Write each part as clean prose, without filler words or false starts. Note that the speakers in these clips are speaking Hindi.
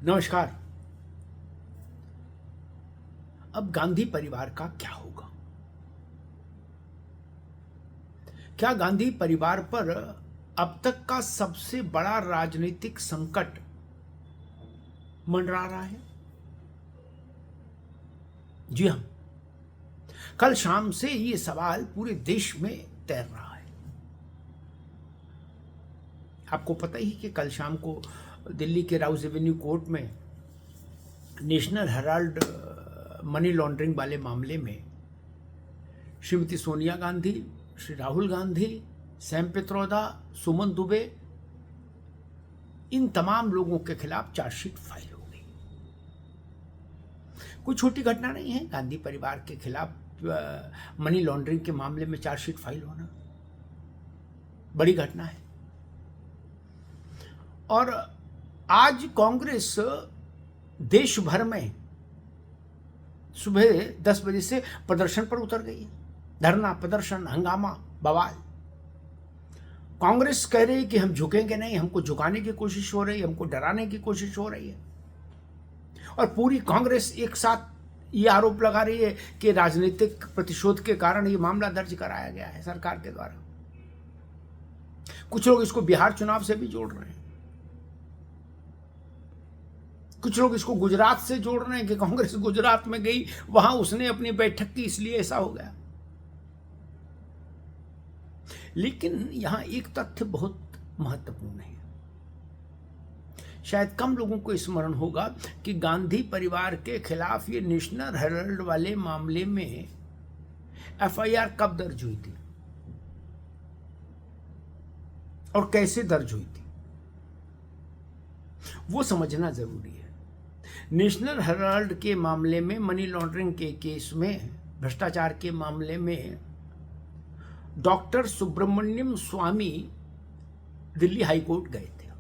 नमस्कार। अब गांधी परिवार का क्या होगा? क्या गांधी परिवार पर अब तक का सबसे बड़ा राजनीतिक संकट मंडरा रहा है? जी हां, कल शाम से ये सवाल पूरे देश में तैर रहा है। आपको पता ही कि कल शाम को दिल्ली के राउज एवेन्यू कोर्ट में नेशनल हेराल्ड मनी लॉन्ड्रिंग वाले मामले में श्रीमती सोनिया गांधी, श्री राहुल गांधी, सैम पित्रोदा, सुमन दुबे, इन तमाम लोगों के खिलाफ चार्जशीट फाइल हो गई। कोई छोटी घटना नहीं है गांधी परिवार के खिलाफ मनी लॉन्ड्रिंग के मामले में चार्जशीट फाइल होना, बड़ी घटना है। और आज कांग्रेस देश भर में सुबह 10 बजे से प्रदर्शन पर उतर गई है। धरना, प्रदर्शन, हंगामा, बवाल। कांग्रेस कह रही है कि हम झुकेंगे नहीं, हमको झुकाने की कोशिश हो रही है, हमको डराने की कोशिश हो रही है। और पूरी कांग्रेस एक साथ ये आरोप लगा रही है कि राजनीतिक प्रतिशोध के कारण ये मामला दर्ज कराया गया है सरकार के द्वारा। कुछ लोग इसको बिहार चुनाव से भी जोड़ रहे हैं, कुछ लोग इसको गुजरात से जोड़ रहे हैं कि कांग्रेस गुजरात में गई, वहां उसने अपनी बैठक की, इसलिए ऐसा हो गया। लेकिन यहां एक तथ्य बहुत महत्वपूर्ण है। शायद कम लोगों को स्मरण होगा कि गांधी परिवार के खिलाफ ये नेशनल हेराल्ड वाले मामले में एफआईआर कब दर्ज हुई थी और कैसे दर्ज हुई थी, वो समझना जरूरी है। नेशनल हेराल्ड के मामले में, मनी लॉन्ड्रिंग के केस में, भ्रष्टाचार के मामले में डॉक्टर सुब्रमण्यम स्वामी दिल्ली हाई कोर्ट गए थे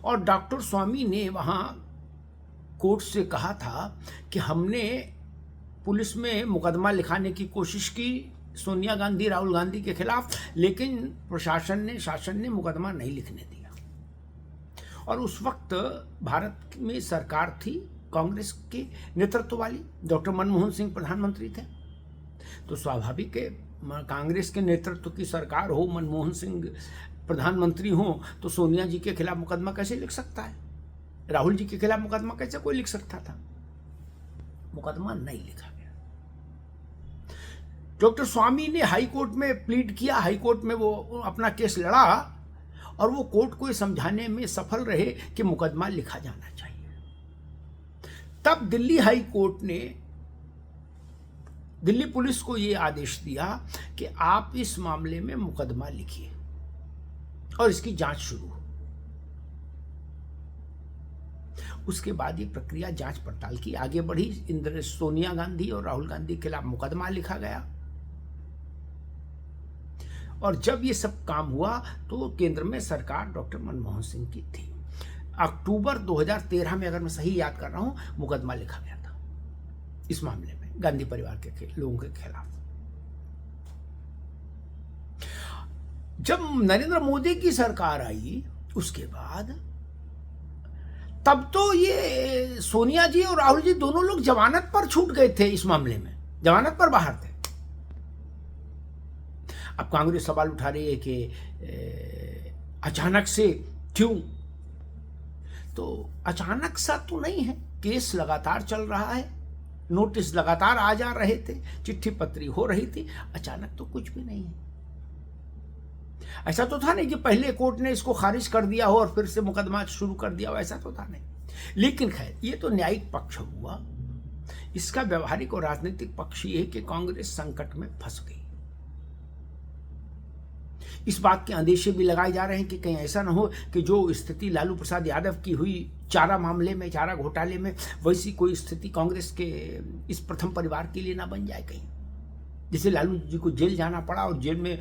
और डॉक्टर स्वामी ने वहां कोर्ट से कहा था कि हमने पुलिस में मुकदमा लिखाने की कोशिश की सोनिया गांधी, राहुल गांधी के खिलाफ, लेकिन प्रशासन शासन ने मुकदमा नहीं लिखने दिया। और उस वक्त भारत में सरकार थी कांग्रेस के नेतृत्व वाली, डॉक्टर मनमोहन सिंह प्रधानमंत्री थे। तो स्वाभाविक है, कांग्रेस के नेतृत्व की सरकार हो, मनमोहन सिंह प्रधानमंत्री हो, तो सोनिया जी के खिलाफ मुकदमा कैसे लिख सकता है? राहुल जी के खिलाफ मुकदमा कैसे कोई लिख सकता था? मुकदमा नहीं लिखा गया। डॉक्टर स्वामी ने हाई कोर्ट में प्लीड किया, हाई कोर्ट में वो अपना केस लड़ा और वो कोर्ट को समझाने में सफल रहे कि मुकदमा लिखा जाना चाहिए। तब दिल्ली हाई कोर्ट ने दिल्ली पुलिस को यह आदेश दिया कि आप इस मामले में मुकदमा लिखिए और इसकी जांच शुरू हो। उसके बाद ये प्रक्रिया जांच पड़ताल की आगे बढ़ी। सोनिया गांधी और राहुल गांधी के खिलाफ मुकदमा लिखा गया और जब ये सब काम हुआ तो केंद्र में सरकार डॉक्टर मनमोहन सिंह की थी। अक्टूबर 2013 में, अगर मैं सही याद कर रहा हूं, मुकदमा लिखा गया था इस मामले में गांधी परिवार के लोगों के खिलाफ। जब नरेंद्र मोदी की सरकार आई उसके बाद, तब तो ये सोनिया जी और राहुल जी दोनों लोग जमानत पर छूट गए थे, इस मामले में जमानत पर बाहर थे। अब कांग्रेस सवाल उठा रही है कि अचानक से क्यों? तो अचानक सा तो नहीं है, केस लगातार चल रहा है, नोटिस लगातार आ जा रहे थे, चिट्ठी पत्री हो रही थी, अचानक तो कुछ भी नहीं है। ऐसा तो था नहीं कि पहले कोर्ट ने इसको खारिज कर दिया हो और फिर से मुकदमा शुरू कर दिया हो, ऐसा तो था नहीं। लेकिन खैर, ये तो न्यायिक पक्ष हुआ। इसका व्यवहारिक और राजनीतिक पक्ष ये है कि कांग्रेस संकट में फंस गई। इस बात के अंदेशे भी लगाए जा रहे हैं कि कहीं ऐसा ना हो कि जो स्थिति लालू प्रसाद यादव की हुई चारा मामले में, चारा घोटाले में, वैसी कोई स्थिति कांग्रेस के इस प्रथम परिवार के लिए ना बन जाए कहीं। जिसे लालू जी को जेल जाना पड़ा और जेल में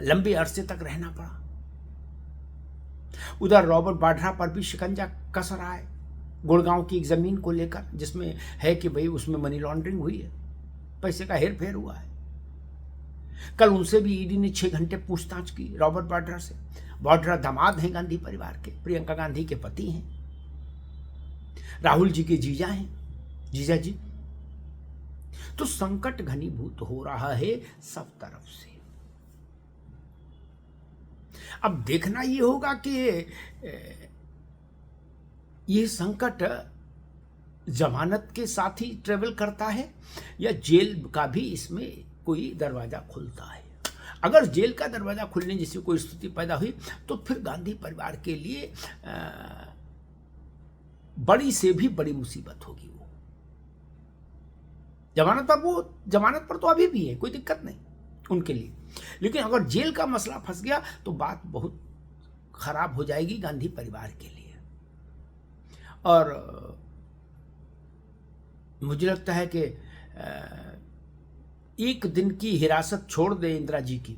लंबे अरसे तक रहना पड़ा। उधर रॉबर्ट वाड्रा पर भी शिकंजा कस रहा है गुड़गांव की एक जमीन को लेकर, जिसमें है कि भाई उसमें मनी लॉन्ड्रिंग हुई है, पैसे का हेर फेर हुआ है। कल उनसे भी ईडी ने 6 घंटे पूछताछ की, रॉबर्ट वाड्रा से। वाड्रा दामाद हैं गांधी परिवार के, प्रियंका गांधी के पति हैं, राहुल जी के जीजा जी। तो संकट घनीभूत हो रहा है सब तरफ से। अब देखना ये होगा कि ये संकट जमानत के साथ ही ट्रेवल करता है या जेल का भी इसमें कोई दरवाजा खुलता है। अगर जेल का दरवाजा खुलने जैसी कोई स्थिति पैदा हुई तो फिर गांधी परिवार के लिए बड़ी से भी बड़ी मुसीबत होगी। वो जमानत पर तो अभी भी है, कोई दिक्कत नहीं उनके लिए, लेकिन अगर जेल का मसला फंस गया तो बात बहुत खराब हो जाएगी गांधी परिवार के लिए। और मुझे लगता है कि एक दिन की हिरासत छोड़ दे इंदिरा जी की,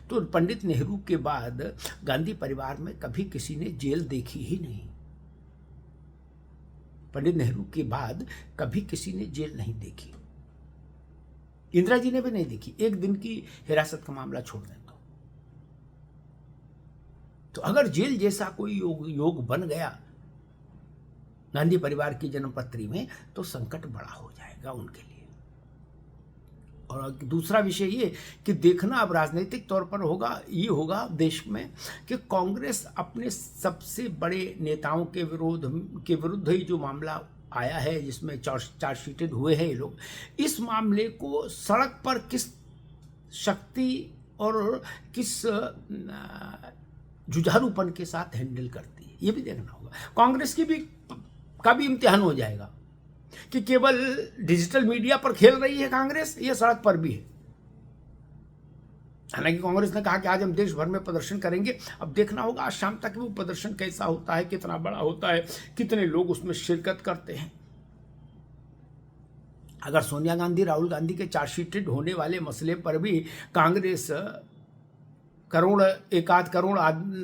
तो पंडित नेहरू के बाद गांधी परिवार में कभी किसी ने जेल देखी ही नहीं। पंडित नेहरू के बाद कभी किसी ने जेल नहीं देखी, इंदिरा जी ने भी नहीं देखी। एक दिन की हिरासत का मामला छोड़ दें तो अगर जेल जैसा कोई योग बन गया गांधी परिवार की जन्मपत्री में तो संकट बड़ा हो जाएगा उनके लिए। और दूसरा विषय ये कि देखना अब राजनीतिक तौर पर होगा देश में कि कांग्रेस अपने सबसे बड़े नेताओं के विरुद्ध ही जो मामला आया है, जिसमें चार्जशीटेड हुए हैं ये लोग, इस मामले को सड़क पर किस शक्ति और किस जुझारूपन के साथ हैंडल करती है, ये भी देखना होगा। कांग्रेस का भी इम्तिहान हो जाएगा कि केवल डिजिटल मीडिया पर खेल रही है कांग्रेस, ये सड़क पर भी है। हालांकि कांग्रेस ने कहा कि आज हम देश भर में प्रदर्शन करेंगे, अब देखना होगा आज शाम तक वो प्रदर्शन कैसा होता है, कितना बड़ा होता है, कितने लोग उसमें शिरकत करते हैं। अगर सोनिया गांधी राहुल गांधी के चार्जशीटेड होने वाले मसले पर भी कांग्रेस एक आध करोड़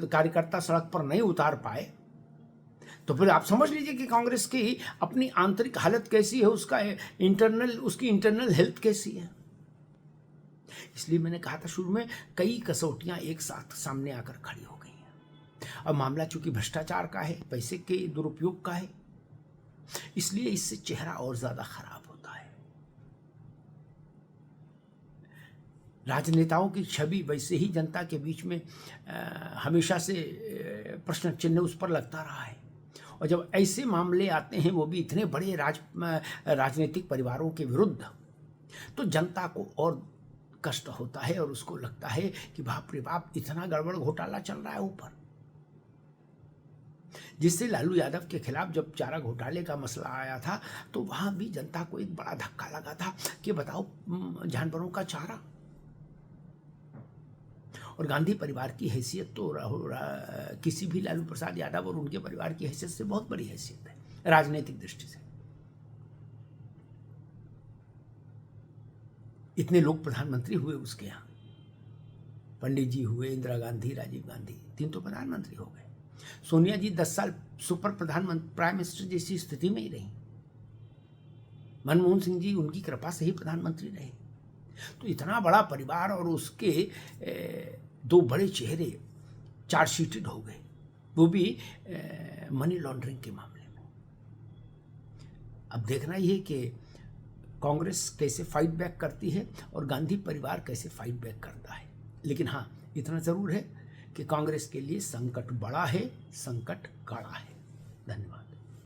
कार्यकर्ता सड़क पर नहीं उतार पाए तो फिर आप समझ लीजिए कि कांग्रेस की अपनी आंतरिक हालत कैसी है, उसकी इंटरनल हेल्थ कैसी है। इसलिए मैंने कहा था शुरू में, कई कसौटियां एक साथ सामने आकर खड़ी हो गई हैं। अब मामला चूंकि भ्रष्टाचार का है, पैसे के दुरुपयोग का है, इसलिए इससे चेहरा और ज्यादा खराब होता है। राजनेताओं की छवि वैसे ही जनता के बीच में हमेशा से प्रश्न चिन्ह उस पर लगता रहा है। और जब ऐसे मामले आते हैं, वो भी इतने बड़े राजनीतिक परिवारों के विरुद्ध, तो जनता को और कष्ट होता है और उसको लगता है कि बाप रे बाप, इतना गड़बड़ घोटाला चल रहा है ऊपर। जिससे लालू यादव के खिलाफ जब चारा घोटाले का मसला आया था तो वहां भी जनता को एक बड़ा धक्का लगा था कि बताओ, जानवरों का चारा। और गांधी परिवार की हैसियत तो किसी भी लालू प्रसाद यादव और उनके परिवार की हैसियत से बहुत बड़ी हैसियत है राजनीतिक दृष्टि से। इतने लोग प्रधानमंत्री हुए उसके यहाँ, पंडित जी हुए, इंदिरा गांधी, राजीव गांधी, 3 तो प्रधानमंत्री हो गए। सोनिया जी 10 साल सुपर प्रधानमंत्री प्राइम मिनिस्टर जैसी स्थिति में ही रही। मनमोहन सिंह जी उनकी कृपा से ही प्रधानमंत्री रहे। तो इतना बड़ा परिवार और उसके 2 बड़े चेहरे चार्जशीटेड हो गए, वो भी मनी लॉन्ड्रिंग के मामले में। अब देखना ही है कि कांग्रेस कैसे फाइट बैक करती है और गांधी परिवार कैसे फाइट बैक करता है। लेकिन हाँ, इतना जरूर है कि कांग्रेस के लिए संकट बड़ा है, संकट कड़ा है।